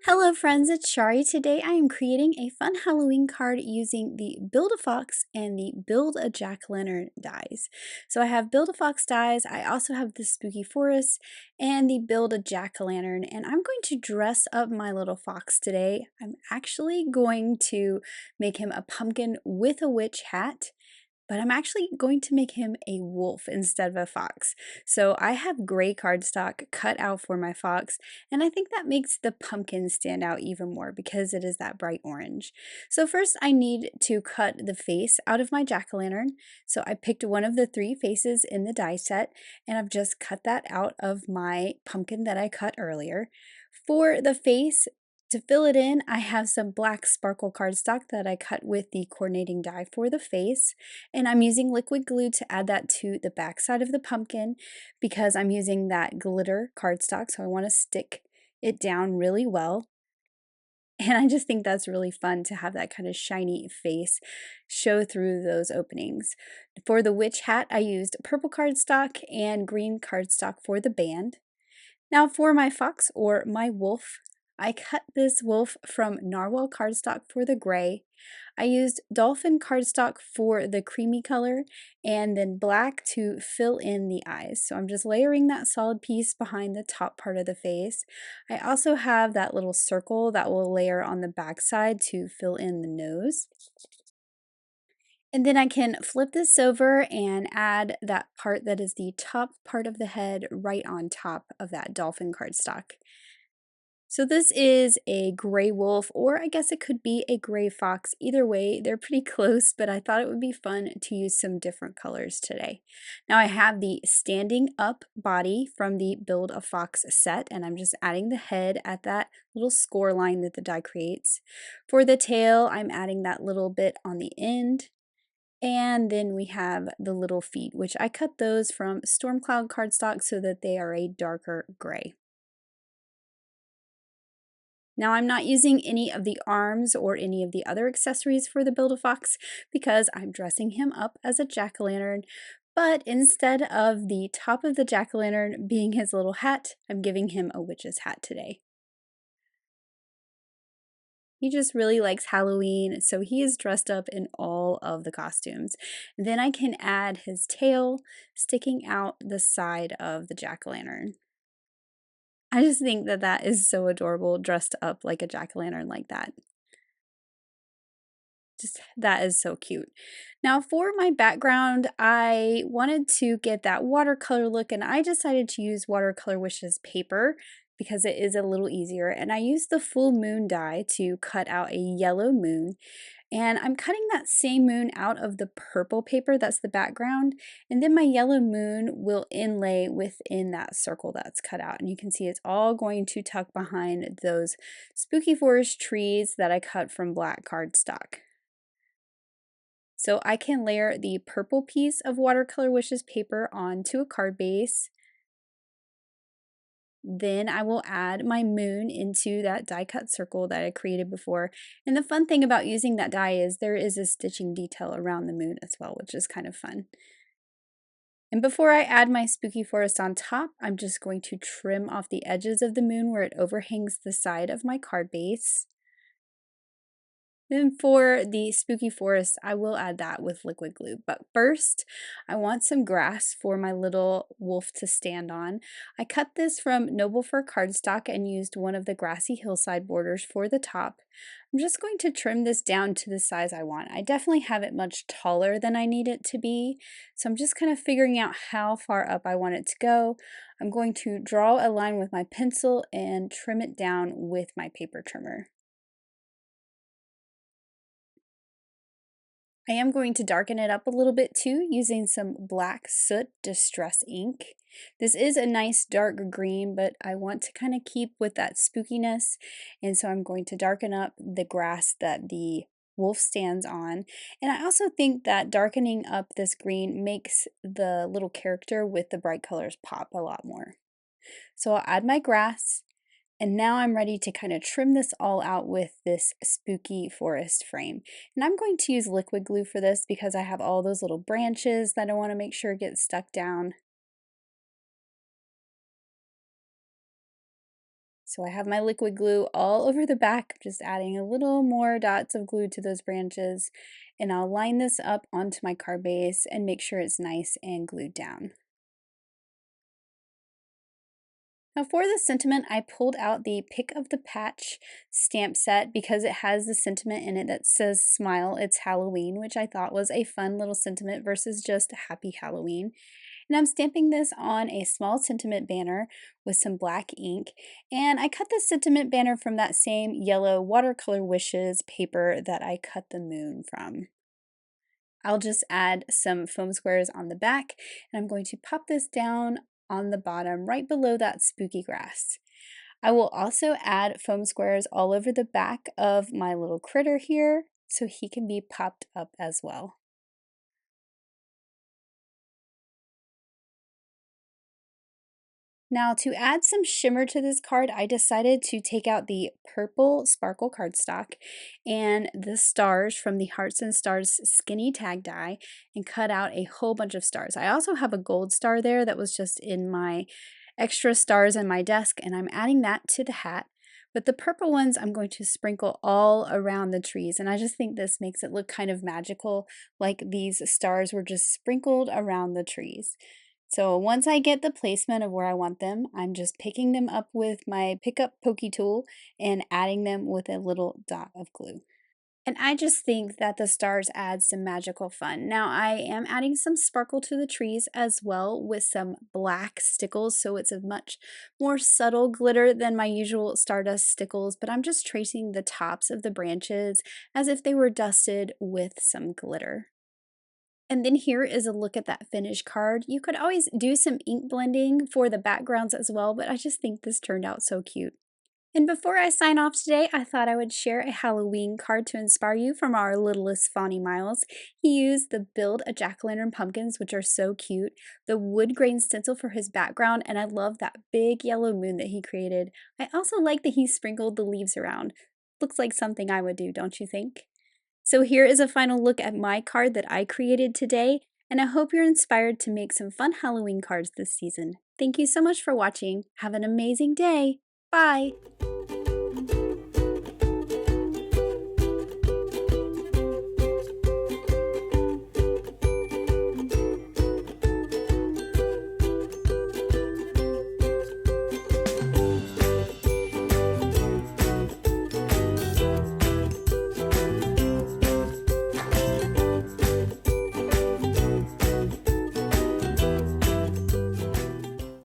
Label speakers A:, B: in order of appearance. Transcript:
A: Hello friends, it's Chari. Today I am creating a fun Halloween card using the Build-A-Fox and the Build-A-Jack-O-Lantern dies. So I have Build-A-Fox dies, I also have the Spooky Forest, and the Build-A-Jack-O-Lantern, and I'm going to dress up my little fox today. I'm actually going to make him a pumpkin with a witch hat, but I'm actually going to make him a wolf instead of a fox. So I have gray cardstock cut out for my fox, and I think that makes the pumpkin stand out even more because it is that bright orange. So first I need to cut the face out of my jack-o'-lantern. So I picked one of the 3 faces in the die set, and I've just cut that out of my pumpkin that I cut earlier. For the face, to fill it in, I have some black sparkle cardstock that I cut with the coordinating die for the face, and I'm using liquid glue to add that to the back side of the pumpkin because I'm using that glitter cardstock, so I want to stick it down really well. And I just think that's really fun to have that kind of shiny face show through those openings. For the witch hat, I used purple cardstock and green cardstock for the band. Now for my fox or my wolf, I cut this wolf from narwhal cardstock for the gray. I used dolphin cardstock for the creamy color and then black to fill in the eyes. So I'm just layering that solid piece behind the top part of the face. I also have that little circle that will layer on the back side to fill in the nose. And then I can flip this over and add that part that is the top part of the head right on top of that dolphin cardstock. So this is a gray wolf, or I guess it could be a gray fox. Either way, they're pretty close, but I thought it would be fun to use some different colors today. Now I have the standing up body from the Build a Fox set, and I'm just adding the head at that little score line that the die creates. For the tail, I'm adding that little bit on the end. And then we have the little feet, which I cut those from Storm Cloud cardstock so that they are a darker gray. Now I'm not using any of the arms or any of the other accessories for the Build-A-Fox because I'm dressing him up as a jack-o'-lantern, but instead of the top of the jack-o'-lantern being his little hat, I'm giving him a witch's hat today. He just really likes Halloween, so he is dressed up in all of the costumes. Then I can add his tail sticking out the side of the jack-o'-lantern. I just think that that is so adorable, dressed up like a jack-o'-lantern like that. Just that is so cute. Now for my background, I wanted to get that watercolor look, and I decided to use Watercolor Wishes paper because it is a little easier, and I used the full moon die to cut out a yellow moon, and I'm cutting that same moon out of the purple paper that's the background, and then my yellow moon will inlay within that circle that's cut out, and you can see it's all going to tuck behind those spooky forest trees that I cut from black cardstock. So I can layer the purple piece of Watercolor Wishes paper onto a card base. Then I will add my moon into that die cut circle that I created before. And the fun thing about using that die is there is a stitching detail around the moon as well, which is kind of fun. And before I add my spooky forest on top, I'm just going to trim off the edges of the moon where it overhangs the side of my card base. Then for the spooky forest, I will add that with liquid glue. But first, I want some grass for my little wolf to stand on. I cut this from Noble Fir Cardstock and used one of the Grassy Hillside borders for the top. I'm just going to trim this down to the size I want. I definitely have it much taller than I need it to be, so I'm just kind of figuring out how far up I want it to go. I'm going to draw a line with my pencil and trim it down with my paper trimmer. I am going to darken it up a little bit too using some black soot distress ink. This is a nice dark green, but I want to kind of keep with that spookiness, and so I'm going to darken up the grass that the wolf stands on. And I also think that darkening up this green makes the little character with the bright colors pop a lot more. So I'll add my grass. And now I'm ready to kind of trim this all out with this spooky forest frame. And I'm going to use liquid glue for this because I have all those little branches that I want to make sure get stuck down. So I have my liquid glue all over the back, just adding a little more dots of glue to those branches, and I'll line this up onto my card base and make sure it's nice and glued down. Now for the sentiment, I pulled out the Pick of the Patch stamp set because it has the sentiment in it that says smile, it's Halloween, which I thought was a fun little sentiment versus just happy Halloween. And I'm stamping this on a small sentiment banner with some black ink. And I cut the sentiment banner from that same yellow Watercolor Wishes paper that I cut the moon from. I'll just add some foam squares on the back, and I'm going to pop this down on the bottom right below that spooky grass. I will also add foam squares all over the back of my little critter here so he can be popped up as well. Now to add some shimmer to this card, I decided to take out the purple sparkle cardstock and the stars from the Hearts and Stars skinny tag die and cut out a whole bunch of stars. I also have a gold star there that was just in my extra stars in my desk, and I'm adding that to the hat. But the purple ones I'm going to sprinkle all around the trees, and I just think this makes it look kind of magical, like these stars were just sprinkled around the trees. So once I get the placement of where I want them, I'm just picking them up with my pick up pokey tool and adding them with a little dot of glue. And I just think that the stars add some magical fun. Now I am adding some sparkle to the trees as well with some black stickles, so it's a much more subtle glitter than my usual Stardust stickles, but I'm just tracing the tops of the branches as if they were dusted with some glitter. And then here is a look at that finished card. You could always do some ink blending for the backgrounds as well, but I just think this turned out so cute. And before I sign off today, I thought I would share a Halloween card to inspire you from our littlest Fawny Miles. He used the Build a Jack-o'-lantern pumpkins, which are so cute, the wood grain stencil for his background, and I love that big yellow moon that he created. I also like that he sprinkled the leaves around. Looks like something I would do, don't you think? So here is a final look at my card that I created today, and I hope you're inspired to make some fun Halloween cards this season. Thank you so much for watching. Have an amazing day. Bye!